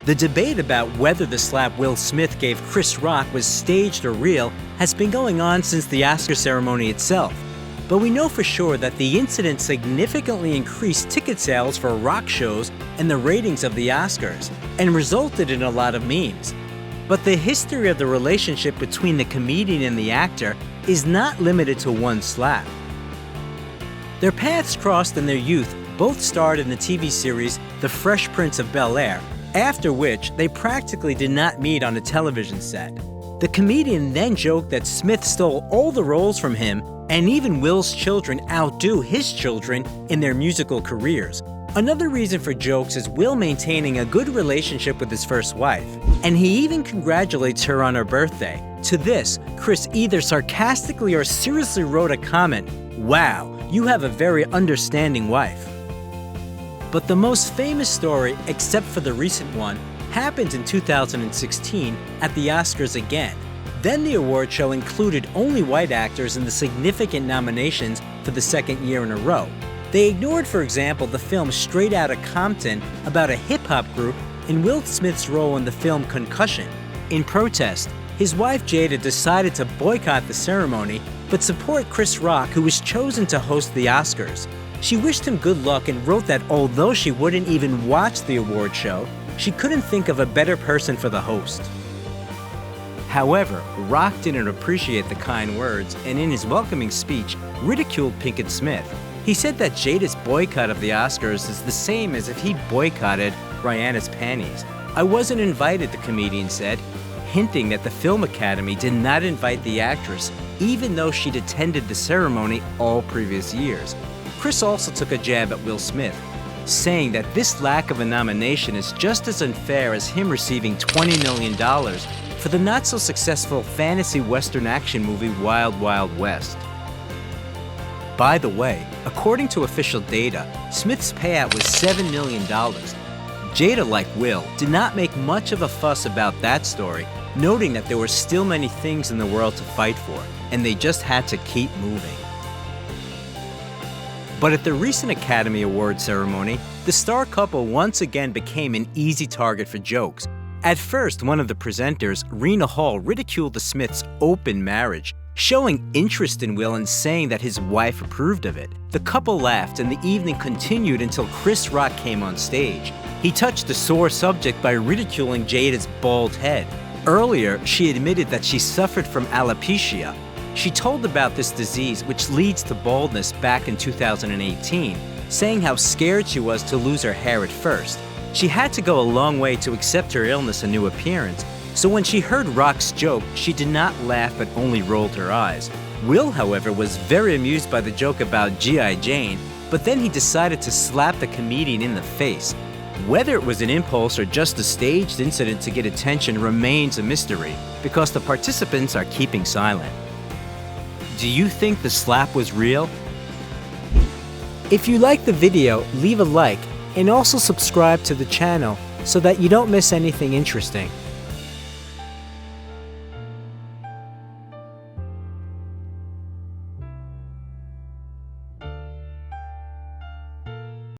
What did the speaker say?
The debate about whether the slap Will Smith gave Chris Rock was staged or real has been going on since the Oscar ceremony itself. But we know for sure that the incident significantly increased ticket sales for rock shows and the ratings of the Oscars, and resulted in a lot of memes. But the history of the relationship between the comedian and the actor is not limited to one slap. Their paths crossed in their youth. Both starred in the TV series The Fresh Prince of Bel-Air, after which they practically did not meet on a television set. The comedian then joked that Smith stole all the roles from him, and even Will's children outdo his children in their musical careers. Another reason for jokes is Will maintaining a good relationship with his first wife, and he even congratulates her on her birthday. To this, Chris either sarcastically or seriously wrote a comment, "Wow, you have a very understanding wife." But the most famous story, except for the recent one, happened in 2016 at the Oscars again. Then the award show included only white actors in the significant nominations for the second year in a row. They ignored, for example, the film Straight Outta Compton about a hip-hop group and Will Smith's role in the film Concussion. In protest, his wife Jada decided to boycott the ceremony but support Chris Rock, who was chosen to host the Oscars. She wished him good luck and wrote that although she wouldn't even watch the award show, she couldn't think of a better person for the host. However, Rock didn't appreciate the kind words and in his welcoming speech ridiculed Pinkett Smith. He said that Jada's boycott of the Oscars is the same as if he boycotted Rihanna's panties. "I wasn't invited," the comedian said, hinting that the Film Academy did not invite the actress even though she'd attended the ceremony all previous years. Chris also took a jab at Will Smith, saying that this lack of a nomination is just as unfair as him receiving $20 million for the not-so-successful fantasy western action movie Wild Wild West. By the way, according to official data, Smith's payout was $7 million. Jada, like Will, did not make much of a fuss about that story, noting that there were still many things in the world to fight for, and they just had to keep moving. But at the recent Academy Awards ceremony, the star couple once again became an easy target for jokes. At first, one of the presenters, Rena Hall, ridiculed the Smiths' open marriage, showing interest in Will and saying that his wife approved of it. The couple laughed and the evening continued until Chris Rock came on stage. He touched a sore subject by ridiculing Jada's bald head. Earlier, she admitted that she suffered from alopecia. She told about this disease, which leads to baldness, back in 2018, saying how scared she was to lose her hair at first. She had to go a long way to accept her illness and new appearance, so when she heard Rock's joke, she did not laugh but only rolled her eyes. Will, however, was very amused by the joke about G.I. Jane, but then he decided to slap the comedian in the face. Whether it was an impulse or just a staged incident to get attention remains a mystery, because the participants are keeping silent. Do you think the slap was real? If you liked the video, leave a like and also subscribe to the channel so that you don't miss anything interesting.